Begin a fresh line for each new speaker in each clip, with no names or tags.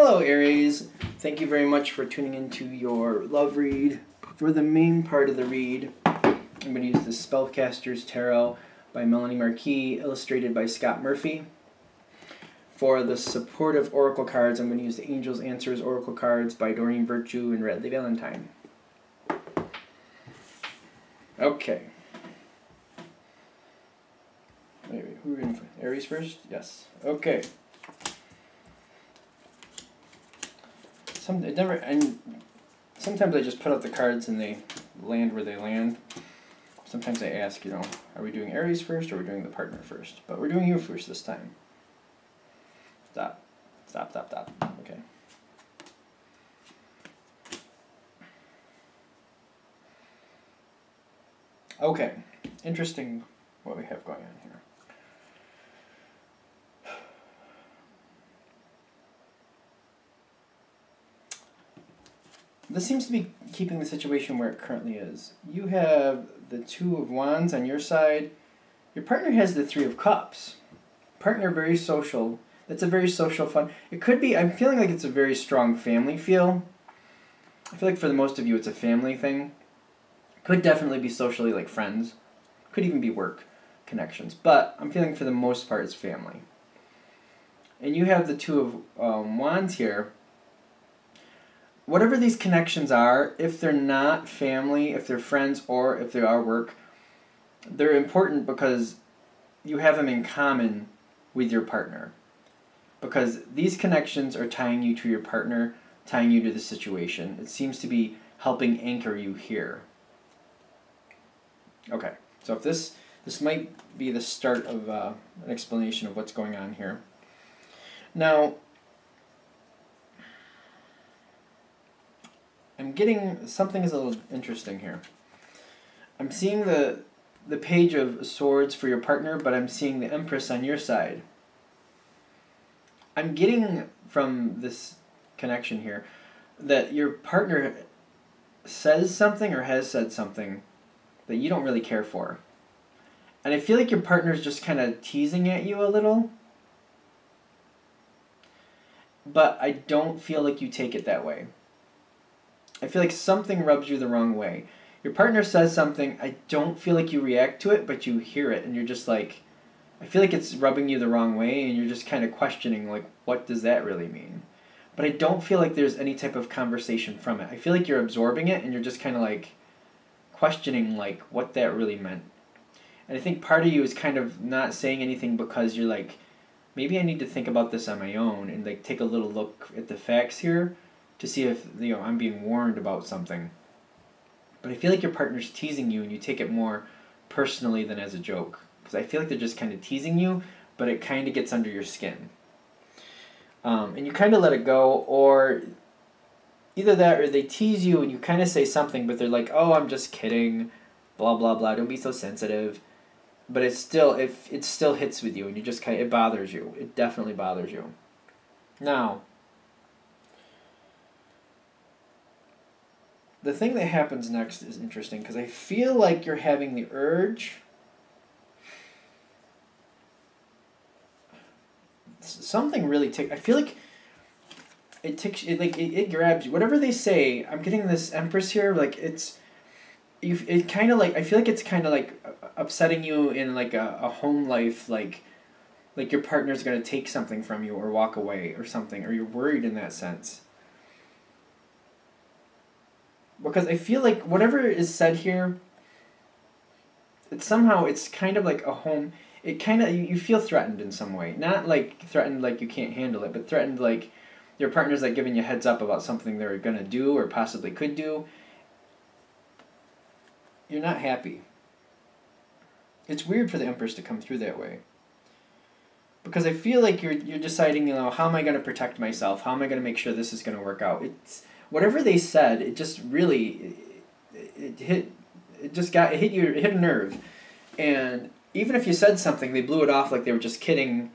Hello Aries, thank you very much for tuning into your love read. For the main part of the read, I'm going to use the Spellcaster's Tarot by Melanie Marquis, illustrated by Scott Murphy. For the supportive oracle cards, I'm going to use the Angels Answers Oracle cards by Doreen Virtue and Radley Valentine. Okay. Wait, who are we going for? Aries first? Yes. Okay. Sometimes I just put out the cards and they land where they land. Sometimes I ask, are we doing Aries first or are we doing the partner first? But we're doing you first this time. Stop. Stop, stop, stop. Okay. Okay. Interesting what we have going on here. This seems to be keeping the situation where it currently is. You have the Two of Wands on your side. Your partner has the Three of Cups. Partner, very social. That's a very social fun. It could be, I'm feeling like it's a very strong family feel. I feel like for the most of you it's a family thing. Could definitely be socially like friends. Could even be work connections. But I'm feeling for the most part it's family. And you have the Two of Wands here. Whatever these connections are, if they're not family, if they're friends, or if they are work, they're important because you have them in common with your partner. Because these connections are tying you to your partner, tying you to the situation. It seems to be helping anchor you here. Okay, so if this might be the start of an explanation of what's going on here. Now, I'm getting, something is a little interesting here. I'm seeing the Page of Swords for your partner, but I'm seeing the Empress on your side. I'm getting from this connection here that your partner says something or has said something that you don't really care for. And I feel like your partner's just kind of teasing at you a little. But I don't feel like you take it that way. I feel like something rubs you the wrong way. Your partner says something, I don't feel like you react to it, but you hear it, and you're just like, I feel like it's rubbing you the wrong way, and you're just kind of questioning, like, what does that really mean? But I don't feel like there's any type of conversation from it. I feel like you're absorbing it, and you're just kind of like questioning, like, what that really meant. And I think part of you is kind of not saying anything because you're like, maybe I need to think about this on my own, and like take a little look at the facts here, to see if I'm being warned about something. But I feel like your partner's teasing you and you take it more personally than as a joke. Because I feel like they're just kind of teasing you, but it kind of gets under your skin. And you kind of let it go, or either that or they tease you and you kind of say something, but they're like, oh, I'm just kidding, blah, blah, blah, don't be so sensitive. But it still hits with you and you just kind of, it bothers you. It definitely bothers you. Now, the thing that happens next is interesting because I feel like you're having the urge. Something really I feel like it ticks. It grabs you. Whatever they say, I'm getting this Empress here. Like it kind of like, I feel like it's kind of like upsetting you in like a home life, like your partner's gonna take something from you or walk away or something, or you're worried in that sense. Because I feel like whatever is said here, it's kind of like a home. It kind of, you feel threatened in some way. Not like threatened like you can't handle it, but threatened like your partner's like giving you heads up about something they're going to do or possibly could do. You're not happy. It's weird for the Empress to come through that way. Because I feel like you're deciding, how am I going to protect myself? How am I going to make sure this is going to work out? It's whatever they said, it just really, it hit a nerve. And even if you said something, they blew it off like they were just kidding,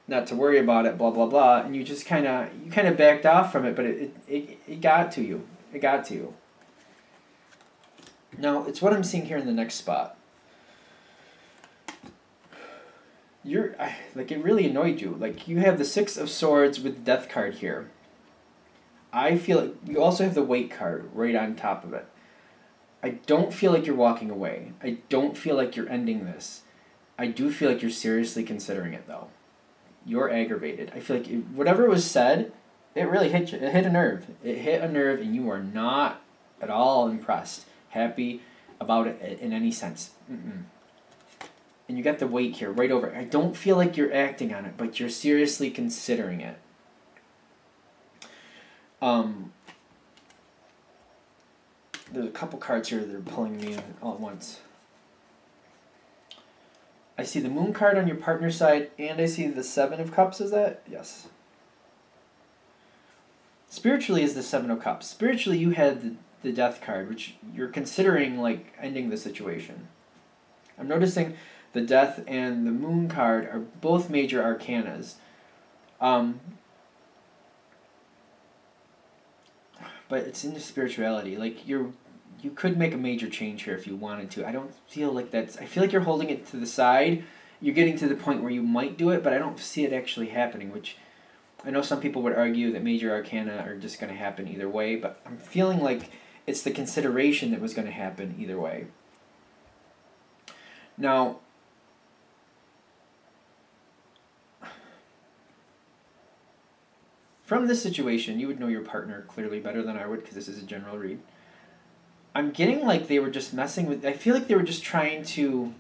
not to worry about it, blah, blah, blah, and you just kind of backed off from it, but it got to you. It got to you. Now, it's what I'm seeing here in the next spot. It really annoyed you. Like, you have the Six of Swords with the Death card here. I feel like you also have the weight card right on top of it. I don't feel like you're walking away. I don't feel like you're ending this. I do feel like you're seriously considering it, though. You're aggravated. I feel like whatever was said, it really hit you. It hit a nerve. It hit a nerve, and you are not at all impressed, happy about it in any sense. Mm-mm. And you got the weight here right over it. I don't feel like you're acting on it, but you're seriously considering it. There's a couple cards here that are pulling me in all at once. I see the moon card on your partner's side, and I see the 7 of cups. Is that? Yes. Spiritually is the 7 of cups. Spiritually, you had the death card, which you're considering like ending the situation. I'm noticing the death and the moon card are both major arcanas. But it's into spirituality. Like you could make a major change here if you wanted to. I don't feel like that's... I feel like you're holding it to the side. You're getting to the point where you might do it, but I don't see it actually happening, which I know some people would argue that major arcana are just going to happen either way, but I'm feeling like it's the consideration that was going to happen either way. Now, from this situation, you would know your partner clearly better than I would, because this is a general read. I'm getting like they were just messing with... I feel like they were just trying to...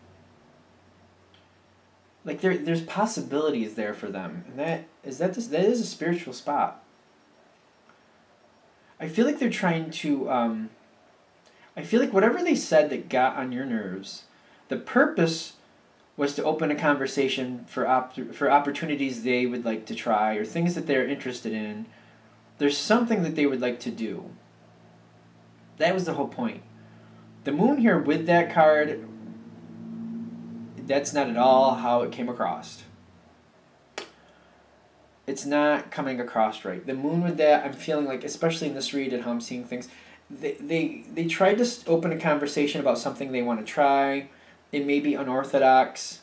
Like there's possibilities there for them, and that is a spiritual spot. I feel like they're trying to... I feel like whatever they said that got on your nerves, the purpose was to open a conversation for opportunities they would like to try, or things that they're interested in. There's something that they would like to do. That was the whole point. The moon here with that card, that's not at all how it came across. It's not coming across right. The moon with that, I'm feeling like, especially in this read and how I'm seeing things, they tried to open a conversation about something they want to try. It may be unorthodox.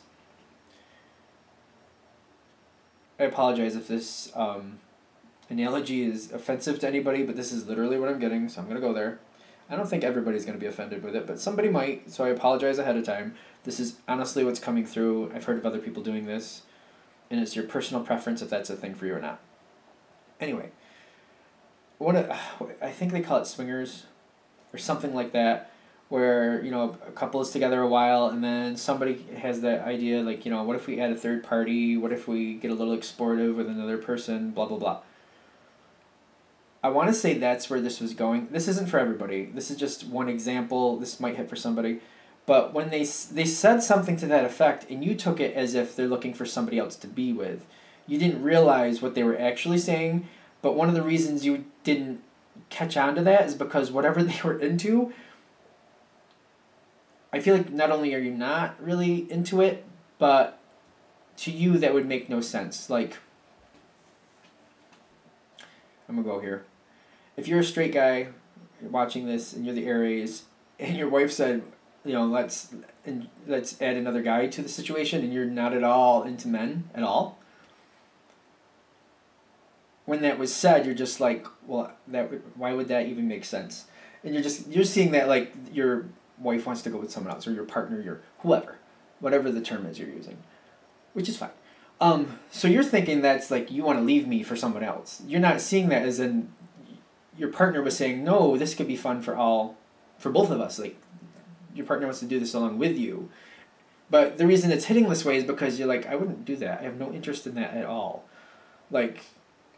I apologize if this analogy is offensive to anybody, but this is literally what I'm getting, so I'm going to go there. I don't think everybody's going to be offended with it, but somebody might, so I apologize ahead of time. This is honestly what's coming through. I've heard of other people doing this, and it's your personal preference if that's a thing for you or not. Anyway, I think they call it swingers or something like that, where, you know, a couple is together a while, and then somebody has that idea, like, you know, what if we add a third party? What if we get a little explorative with another person? Blah, blah, blah. I want to say that's where this was going. This isn't for everybody. This is just one example. This might hit for somebody. But when they said something to that effect, and you took it as if they're looking for somebody else to be with, you didn't realize what they were actually saying. But one of the reasons you didn't catch on to that is because whatever they were into, I feel like not only are you not really into it, but to you that would make no sense. Like, I'm going to go here. If you're a straight guy watching this and you're the Aries, and your wife said, you know, let's add another guy to the situation, and you're not at all into men at all, when that was said, you're just like, well, why would that even make sense? And you're seeing that like your wife wants to go with someone else, or your partner, your whoever, whatever the term is you're using, which is fine. So you're thinking that's like you want to leave me for someone else. You're not seeing that as in your partner was saying, no, this could be fun for both of us. Like, your partner wants to do this along with you. But the reason it's hitting this way is because you're like, I wouldn't do that. I have no interest in that at all. Like,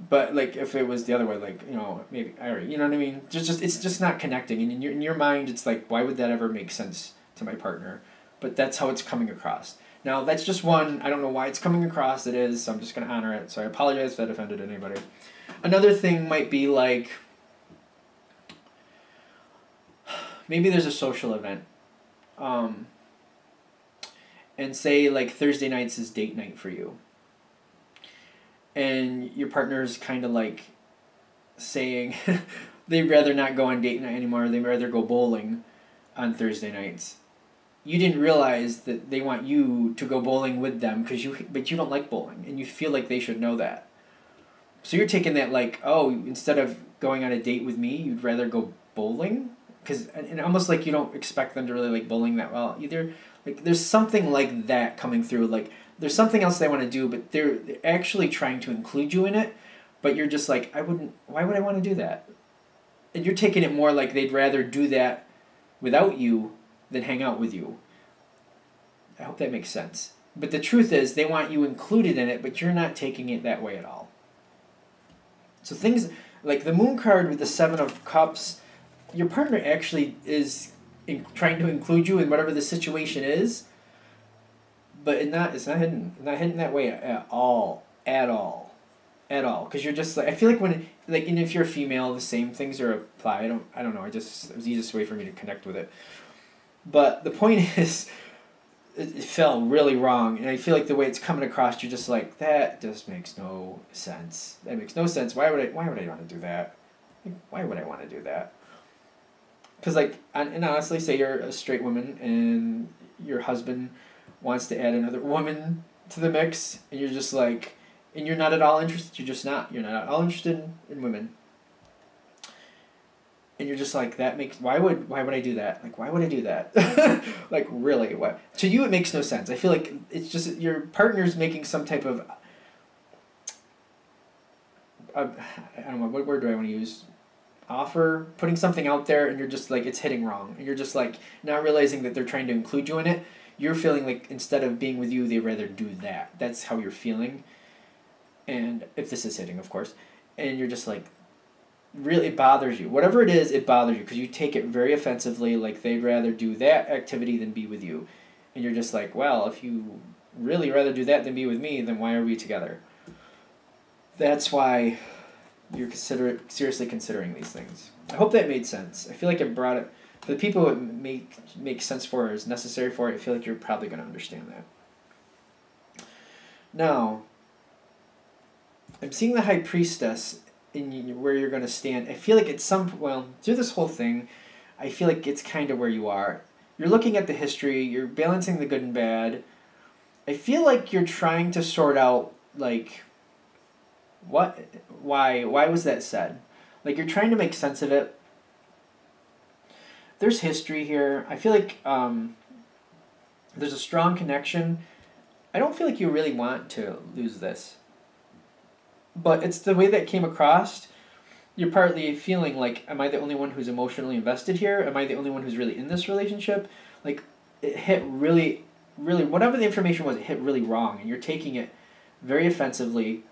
but like if it was the other way, like, you know, maybe you know what I mean? It's just not connecting. And in your mind, it's like, why would that ever make sense to my partner? But that's how it's coming across. Now, that's just one. I don't know why it's coming across. It is, so I'm just going to honor it. So I apologize if that offended anybody. Another thing might be like, maybe there's a social event. And say like Thursday nights is date night for you. And your partner's kind of like saying they'd rather not go on date night anymore. They'd rather go bowling on Thursday nights. You didn't realize that they want you to go bowling with them but you don't like bowling, and you feel like they should know that. So you're taking that like, oh, instead of going on a date with me, you'd rather go bowling? Because and almost like you don't expect them to really like bowling that well either. Like there's something like that coming through. Like there's something else they want to do, but they're actually trying to include you in it. But you're just like, I wouldn't. Why would I want to do that? And you're taking it more like they'd rather do that without you than hang out with you. I hope that makes sense. But the truth is, they want you included in it, but you're not taking it that way at all. So things like the Moon card with the Seven of Cups, your partner actually is trying to include you in whatever the situation is, but it's not hidden. It's not hidden that way at all. At all. At all. Because you're just like, I feel like when, like, and if you're a female, the same things are apply. I don't know. It was the easiest way for me to connect with it. But the point is, it fell really wrong, and I feel like the way it's coming across, you're just like, that just makes no sense. That makes no sense. Why would I want to do that? Like, why would I want to do that? Because like, and honestly, say you're a straight woman and your husband wants to add another woman to the mix, and you're just like, and you're not at all interested. You're just not. You're not at all interested in women. And you're just like, why would I do that? Like, why would I do that? Like, really, what? To you, it makes no sense. I feel like it's just your partner's making some type of, I don't know, what word do I want to use? Offer, putting something out there, and you're just like, it's hitting wrong. And you're just like, not realizing that they're trying to include you in it. You're feeling like instead of being with you, they'd rather do that. That's how you're feeling. And if this is hitting, of course. And you're just like, really bothers you. Whatever it is, it bothers you because you take it very offensively, like they'd rather do that activity than be with you. And you're just like, well, if you really rather do that than be with me, then why are we together? That's why you're seriously considering these things. I hope that made sense. I feel like I brought it, for the people it make sense for or is necessary for it, I feel like you're probably going to understand that. Now, I'm seeing the High Priestess in where you're going to stand. I feel like it's through this whole thing, I feel like it's kind of where you are. You're looking at the history, you're balancing the good and bad. I feel like you're trying to sort out, like, why was that said? Like, you're trying to make sense of it. There's history here. I feel like there's a strong connection. I don't feel like you really want to lose this. But it's the way that came across. You're partly feeling like, am I the only one who's emotionally invested here? Am I the only one who's really in this relationship? Like, it hit really, really, whatever the information was, it hit really wrong. And you're taking it very offensively.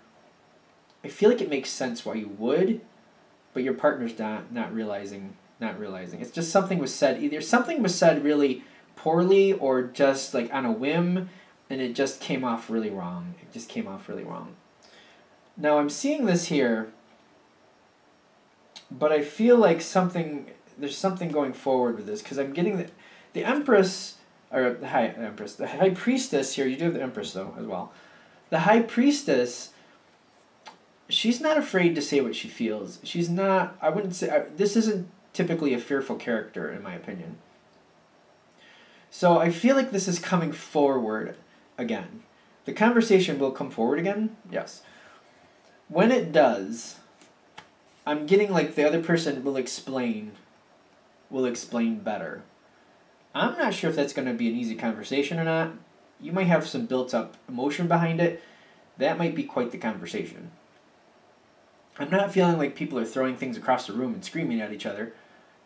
I feel like it makes sense why you would, but your partner's not realizing. It's just something was said. Either something was said really poorly or just like on a whim, and it just came off really wrong. Now I'm seeing this here, but I feel like there's something going forward with this, because I'm getting the Empress, or the High Priestess here. You do have the Empress though as well. The High Priestess, she's not afraid to say what she feels. She's not, I wouldn't say, this isn't typically a fearful character in my opinion. So I feel like this is coming forward again. The conversation will come forward again, yes. When it does, I'm getting like the other person will explain better. I'm not sure if that's going to be an easy conversation or not. You might have some built-up emotion behind it. That might be quite the conversation. I'm not feeling like people are throwing things across the room and screaming at each other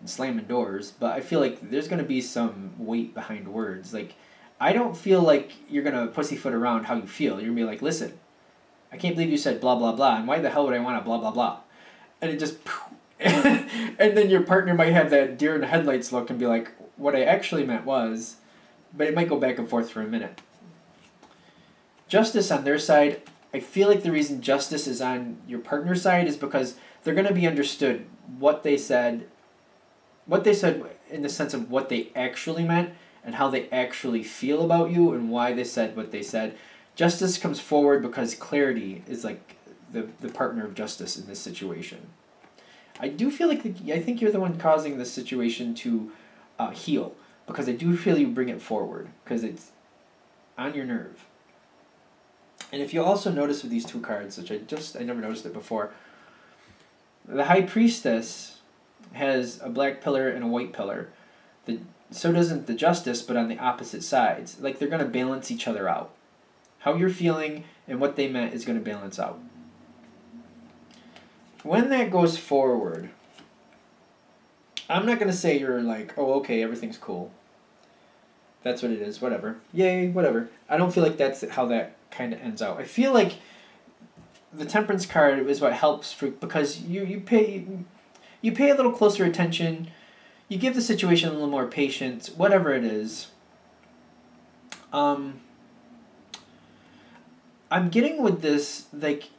and slamming doors, but I feel like there's going to be some weight behind words. Like, I don't feel like you're going to pussyfoot around how you feel. You're going to be like, listen, I can't believe you said blah, blah, blah, and why the hell would I want to blah, blah, blah? And it just, and then your partner might have that deer in the headlights look and be like, what I actually meant was, but it might go back and forth for a minute. Justice on their side, I feel like the reason justice is on your partner's side is because they're going to be understood what they said in the sense of what they actually meant and how they actually feel about you and why they said what they said. Justice comes forward because clarity is like the partner of justice in this situation. I do feel like I think you're the one causing this situation to heal, because I do feel you bring it forward because it's on your nerve. And if you also notice with these two cards, which I never noticed it before, the High Priestess has a black pillar and a white pillar. So doesn't the Justice, but on the opposite sides. Like, they're going to balance each other out. How you're feeling and what they meant is going to balance out. When that goes forward, I'm not going to say you're like, oh, okay, everything's cool. That's what it is, whatever. Yay, whatever. I don't feel like that's how that kind of ends out. I feel like the Temperance card is what helps because you pay a little closer attention. You give the situation a little more patience, whatever it is. I'm getting with this, like,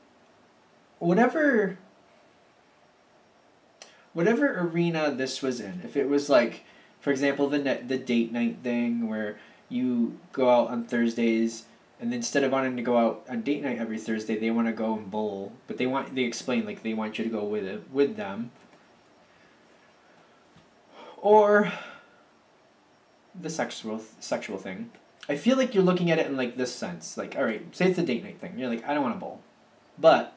whatever arena this was in. If it was like, for example, the date night thing where you go out on Thursdays and instead of wanting to go out on date night every Thursday, they want to go and bowl, but they explain like they want you to go with them. Or the sexual thing. I feel like you're looking at it in like this sense. Like, all right, say it's a date night thing. You're like, I don't want to bowl. But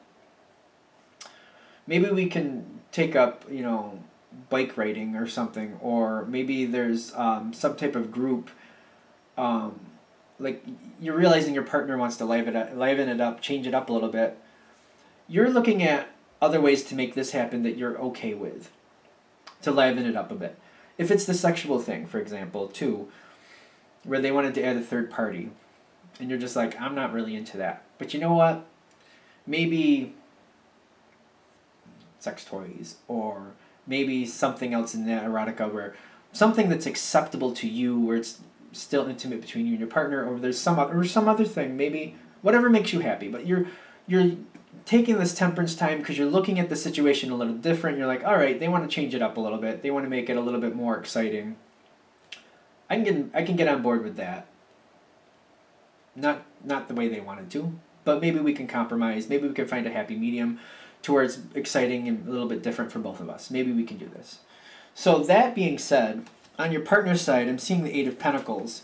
maybe we can take up, bike riding or something. Or maybe there's some type of group. Like, you're realizing your partner wants to liven it up, change it up a little bit. You're looking at other ways to make this happen that you're okay with. To liven it up a bit. If it's the sexual thing, for example, too, where they wanted to add a third party, and you're just like, I'm not really into that. But you know what? Maybe sex toys, or maybe something else in that erotica where something that's acceptable to you, where it's still intimate between you and your partner, or there's some other thing, maybe whatever makes you happy. But you're taking this Temperance time because you're looking at the situation a little different. You're like, all right, they want to change it up a little bit. They want to make it a little bit more exciting. I can get on board with that. Not the way they wanted to, but maybe we can compromise. Maybe we can find a happy medium to where it's exciting and a little bit different for both of us. Maybe we can do this. So that being said, on your partner's side, I'm seeing the Eight of Pentacles.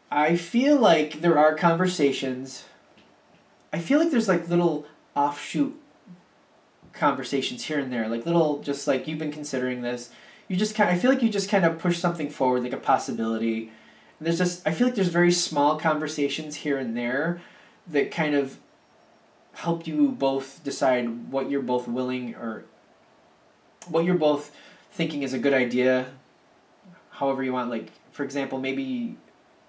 I feel like there are conversations. I feel like there's like little offshoot conversations here and there, like little, just like, you've been considering this. I feel like you just kind of push something forward, like a possibility. And I feel like there's very small conversations here and there that kind of help you both decide what you're both willing, or what you're both thinking is a good idea, however you want. Like, for example, maybe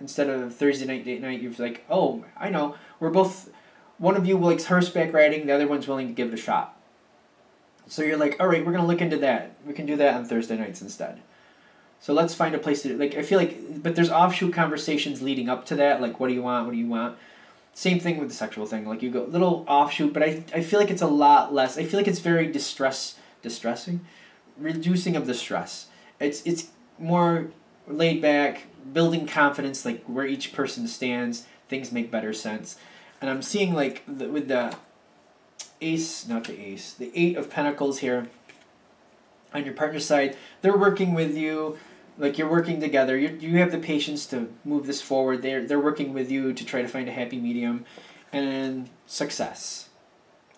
instead of Thursday night, date night, you're like, oh, I know, one of you likes horseback riding, the other one's willing to give it a shot. So you're like, all right, we're going to look into that. We can do that on Thursday nights instead. So let's find a place to, like, I feel like, but there's offshoot conversations leading up to that, like, what do you want, what do you want? Same thing with the sexual thing, like, you go, little offshoot, but I feel like it's a lot less, I feel like it's very distressing, reducing of the stress. It's more laid back, building confidence, like, where each person stands, things make better sense. And I'm seeing, like, with the the Eight of Pentacles here on your partner's side, they're working with you, like, you're working together. You have the patience to move this forward. They're working with you to try to find a happy medium, and success.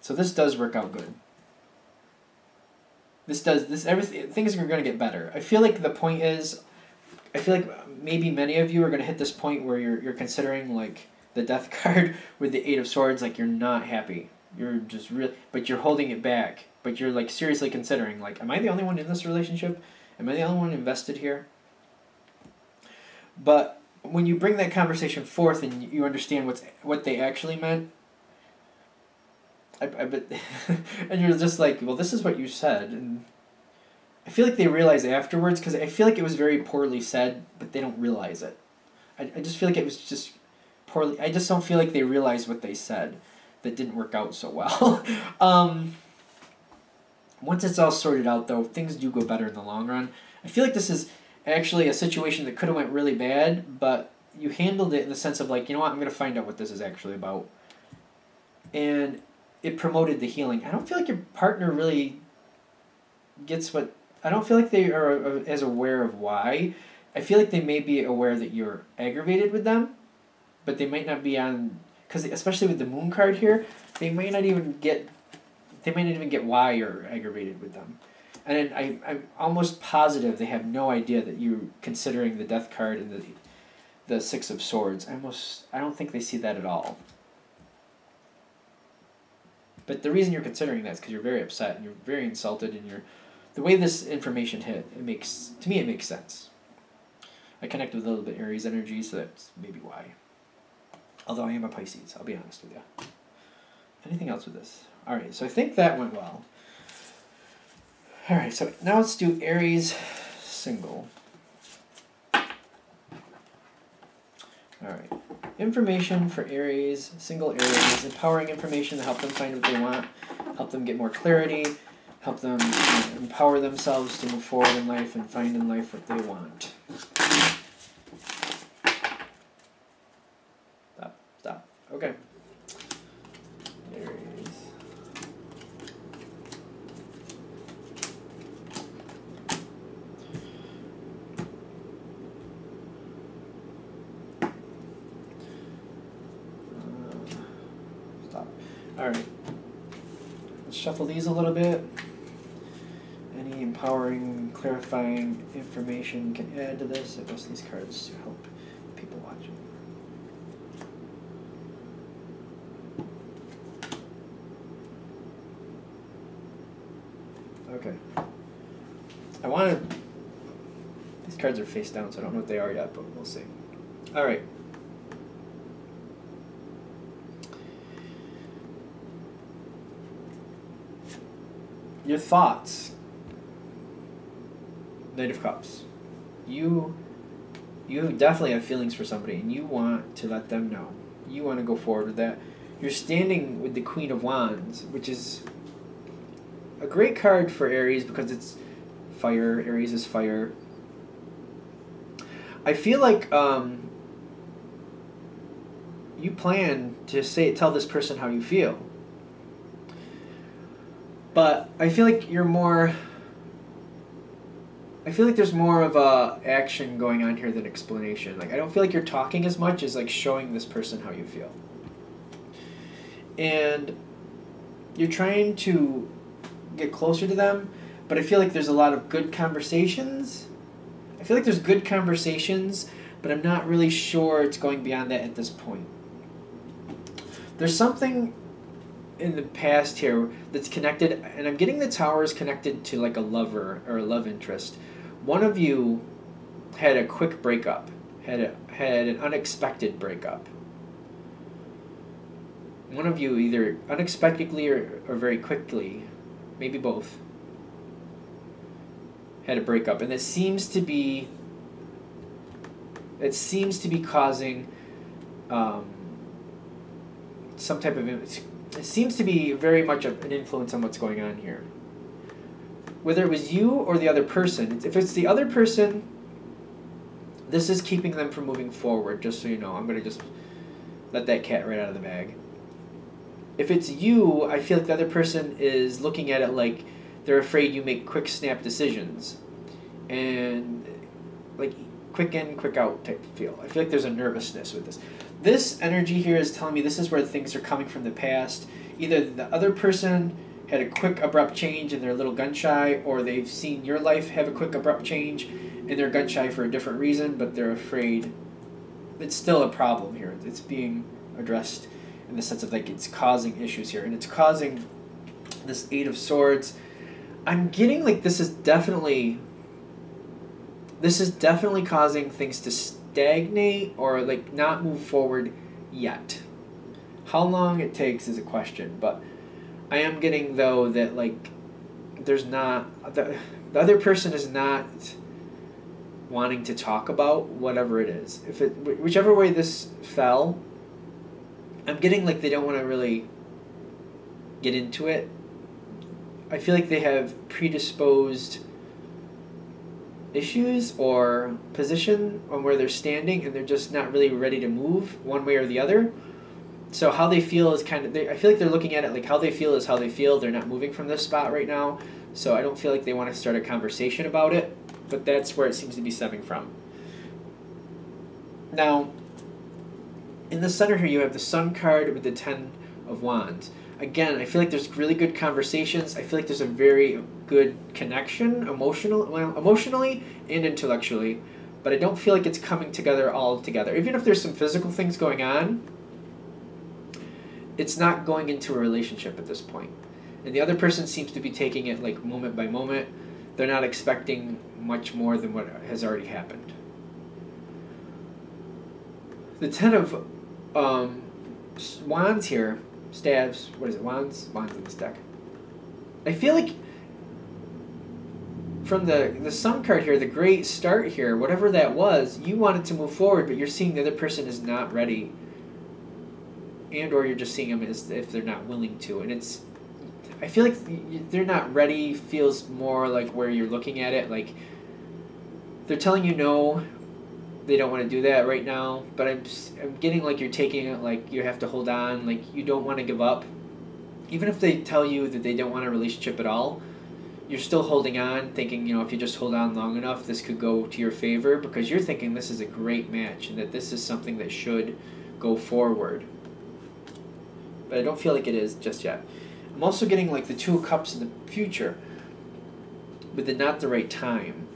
So this does work out good. Everything, things are going to get better. I feel like the point is, I feel like maybe many of you are going to hit this point where you're considering, like, the Death card with the Eight of Swords, like, you're not happy. You're just but you're holding it back. But you're, like, seriously considering, like, am I the only one in this relationship? Am I the only one invested here? But when you bring that conversation forth and you understand what they actually meant, and you're just like, well, this is what you said, and I feel like they realize afterwards, because I feel like it was very poorly said, but they don't realize it. I just feel like it was just poorly. I just don't feel like they realized what they said. That didn't work out so well. Once it's all sorted out, though, things do go better in the long run. I feel like this is actually a situation that could have went really bad, but you handled it in the sense of, like, you know what, I'm going to find out what this is actually about. And it promoted the healing. I don't feel like your partner really gets what... I don't feel like they are as aware of why. I feel like they may be aware that you're aggravated with them, but they might not be on because especially with the moon card here, they might not even get why you're aggravated with them. And I'm almost positive they have no idea that you're considering the death card and the Six of Swords. I don't think they see that at all. But the reason you're considering that is because you're very upset and you're very insulted, and the way this information hit, it makes sense. I connect with a little bit Aries energy, so that's maybe why. Although I am a Pisces, I'll be honest with you. Anything else with this? All right, so I think that went well. All right, so now let's do Aries single. All right. Information for Aries, single Aries, empowering information to help them find what they want, help them get more clarity, help them empower themselves to move forward in life and find in life what they want. Stop. Okay. Aries. All right, let's shuffle these a little bit. Any empowering, clarifying information can add to this. I guess these cards to help people watching. Okay. These cards are face down, so I don't know what they are yet, but we'll see. All right. Your thoughts. Knight of Cups. You definitely have feelings for somebody, and you want to let them know. You want to go forward with that. You're standing with the Queen of Wands, which is a great card for Aries because it's fire. Aries is fire. I feel like you plan to tell this person how you feel. But I feel like there's more of a action going on here than explanation. Like, I don't feel like you're talking as much as like showing this person how you feel. And you're trying to get closer to them, but I feel like there's a lot of good conversations. I feel like there's good conversations, but I'm not really sure it's going beyond that at this point. There's something in the past here that's connected, and I'm getting the Towers connected to like a lover or a love interest. One of you had a quick breakup, had an unexpected breakup. One of you either unexpectedly or very quickly, maybe both, had a breakup, and it seems to be causing some type of it seems to be very much an influence on what's going on here. Whether it was you or the other person, if it's the other person, this is keeping them from moving forward, just so you know. I'm going to just let that cat right out of the bag. If it's you, I feel like the other person is looking at it like they're afraid you make quick snap decisions. And like quick in, quick out type feel. I feel like there's a nervousness with this. This energy here is telling me this is where things are coming from the past. Either the other person had a quick abrupt change and they're a little gun shy, or they've seen your life have a quick abrupt change and they're gun shy for a different reason, but they're afraid. It's still a problem here. It's being addressed in the sense of like it's causing issues here, and it's causing this Eight of Swords. I'm getting like this is definitely causing things to stagnate or like not move forward yet. How long it takes is a question, but I am getting though that like there's not the other person is not wanting to talk about whatever it is. If it whichever way this fell, I'm getting like they don't want to really get into it. I feel like they have predisposed issues or position on where they're standing, and they're just not really ready to move one way or the other. So how they feel is kind of, I feel like they're looking at it like how they feel is how they feel. They're not moving from this spot right now. So I don't feel like they want to start a conversation about it, but that's where it seems to be stemming from. Now, In the center here, you have the Sun card with the Ten of Wands. Again, I feel like there's really good conversations. I feel like there's a very good connection, emotionally and intellectually, but I don't feel like it's coming together all together. Even if there's some physical things going on, it's not going into a relationship at this point. And the other person seems to be taking it like moment by moment. They're not expecting much more than what has already happened. The Ten of Wands here, staves, what is it, wands? Wands in this deck. I feel like from the Sun card here, the great start here, whatever that was, you wanted to move forward, but you're seeing the other person is not ready. And or you're just seeing them as if they're not willing to. And it's, I feel like they're not ready feels more like where you're looking at it, like they're telling you no, they don't want to do that right now, but I'm getting like you're taking it like you have to hold on, like you don't want to give up. Even if they tell you that they don't want a relationship at all, you're still holding on, thinking, if you just hold on long enough, this could go to your favor, because you're thinking this is a great match and that this is something that should go forward. But I don't feel like it is just yet. I'm also getting like the Two of Cups in the future with the not the right time.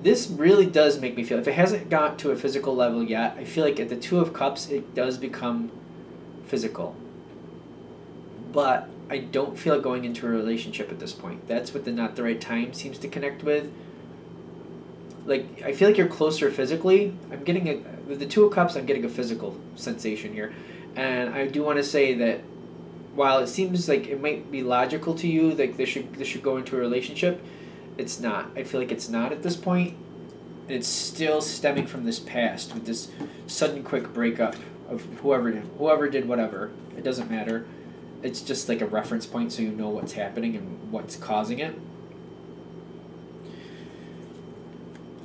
This really does make me feel, if it hasn't got to a physical level yet, I feel like at the Two of Cups, it does become physical. But I don't feel like going into a relationship at this point. That's what the not the right time seems to connect with. Like, I feel like you're closer physically. I'm getting with the Two of Cups, I'm getting a physical sensation here. And I do want to say that while it seems like it might be logical to you, like this should go into a relationship, it's not. I feel like it's not at this point. It's still stemming from this past with this sudden quick breakup of whoever did whatever. It doesn't matter. It's just like a reference point so you know what's happening and what's causing it.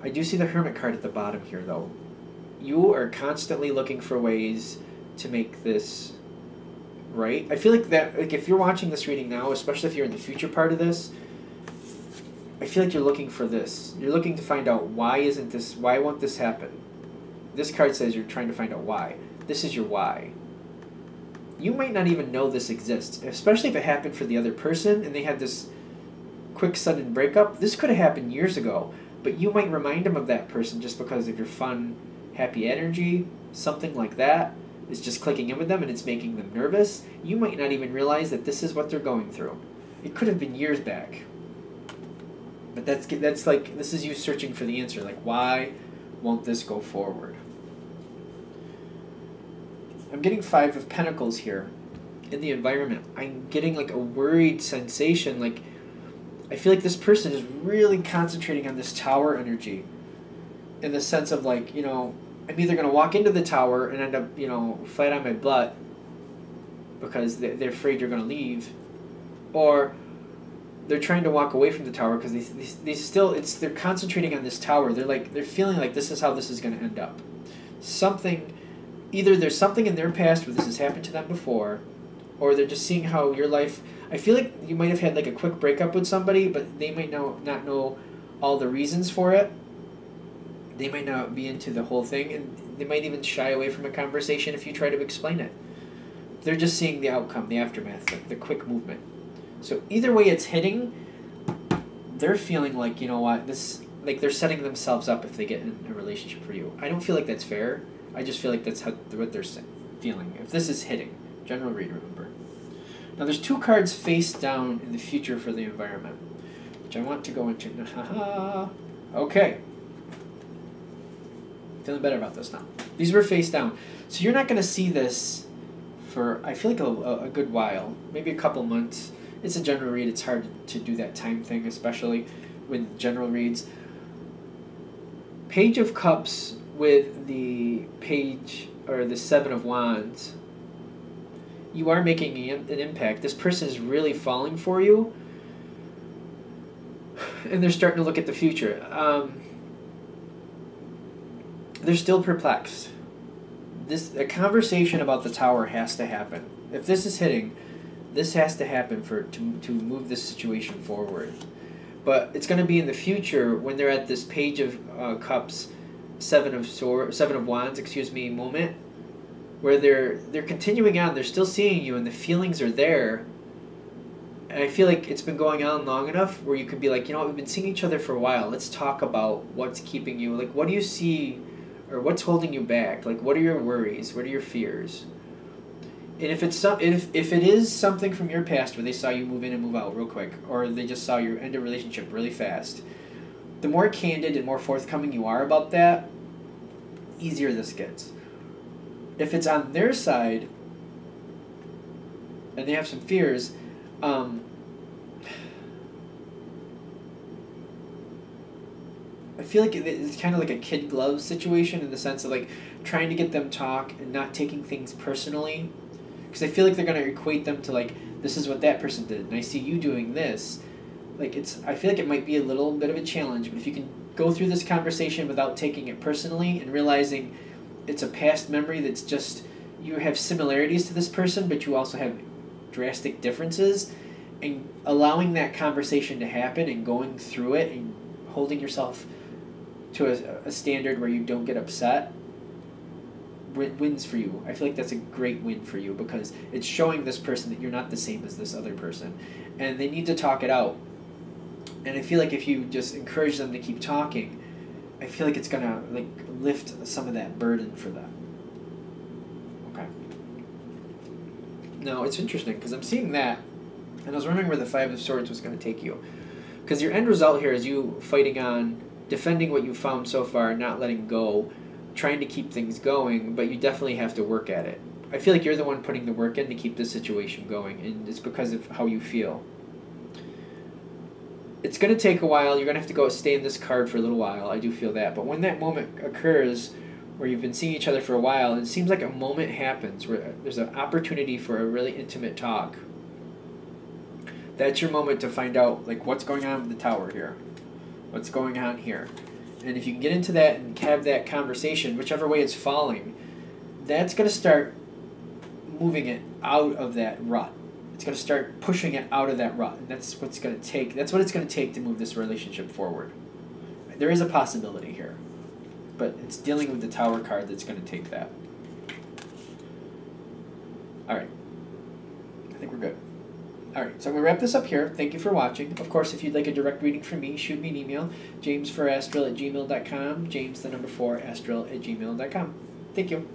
I do see the Hermit card at the bottom here though. You are constantly looking for ways to make this right. I feel like that, like if you're watching this reading now, especially if you're in the future part of this, I feel like you're looking for this. You're looking to find out why won't this happen? This card says you're trying to find out why. This is your why. You might not even know this exists, especially if it happened for the other person and they had this quick sudden breakup. This could have happened years ago, but you might remind them of that person just because of your fun, happy energy, something like that is just clicking in with them and it's making them nervous. You might not even realize that this is what they're going through. It could have been years back. But that's like, this is you searching for the answer. Like, why won't this go forward? I'm getting Five of Pentacles here in the environment. I'm getting like a worried sensation. Like, I feel like this person is really concentrating on this tower energy in the sense of like, I'm either going to walk into the tower and end up, flat on my butt because they're afraid you're going to leave, or they're trying to walk away from the tower because they're concentrating on this tower. They're feeling like this is how this is going to end up. Either there's something in their past where this has happened to them before, or they're just seeing how your life, I feel like you might have had like a quick breakup with somebody, but they might not know all the reasons for it. They might not be into the whole thing, and they might even shy away from a conversation if you try to explain it. They're just seeing the outcome, the aftermath, the quick movement. So either way it's hitting, they're feeling like, like they're setting themselves up if they get in a relationship for you. I don't feel like that's fair. I just feel like that's what they're feeling. If this is hitting, general read, remember. Now there's two cards face down in the future for the environment, which I want to go into. Okay. Feeling better about this now. These were face down. So you're not going to see this for, I feel like, a good while. Maybe a couple months. It's a general read. It's hard to do that time thing, especially with general reads. Page of Cups with the page, or the Seven of Wands. You are making an impact. This person is really falling for you. And they're starting to look at the future. They're still perplexed. A conversation about the tower has to happen. If this is hitting, this has to happen to move this situation forward. But it's going to be in the future when they're at this Page of Cups, Seven of Wands, moment. where they're continuing on, they're still seeing you, and the feelings are there. And I feel like it's been going on long enough where you could be like, you know what, we've been seeing each other for a while. Let's talk about what's keeping you. Like, what do you see, or what's holding you back? Like, what are your worries? What are your fears? And if if it is something from your past where they saw you move in and move out real quick, or they just saw you end a relationship really fast, the more candid and more forthcoming you are about that, easier this gets. If it's on their side and they have some fears, I feel like it's kind of like a kid glove situation in the sense of like trying to get them talk and not taking things personally, because I feel like they're going to equate them to like, this is what that person did and I see you doing this. Like, I feel like it might be a little bit of a challenge, but if you can go through this conversation without taking it personally and realizing it's a past memory that's just, you have similarities to this person but you also have drastic differences, and allowing that conversation to happen and going through it and holding yourself to a standard where you don't get upset wins for you. I feel like that's a great win for you because it's showing this person that you're not the same as this other person, and they need to talk it out. And I feel like if you just encourage them to keep talking, I feel like it's gonna like lift some of that burden for them. Okay. Now it's interesting because I'm seeing that, and I was wondering where the Five of Swords was going to take you, because your end result here is you fighting on, defending what you found so far, not letting go, trying to keep things going, but you definitely have to work at it. I feel like you're the one putting the work in to keep this situation going, and it's because of how you feel. It's going to take a while. You're going to have to go stay in this card for a little while. I do feel that. But when that moment occurs where you've been seeing each other for a while, and it seems like a moment happens where there's an opportunity for a really intimate talk, that's your moment to find out like what's going on with the Tower here. What's going on here. And if you can get into that and have that conversation, whichever way it's falling, that's going to start moving it out of that rut. It's going to start pushing it out of that rut. And that's what's going to take. That's what it's going to take to move this relationship forward. There is a possibility here, but it's dealing with the Tower card that's going to take that. All right. I think we're good. All right, so I'm going to wrap this up here. Thank you for watching. Of course, if you'd like a direct reading from me, shoot me an email, james4astral@gmail.com, james4astral@gmail.com. Thank you.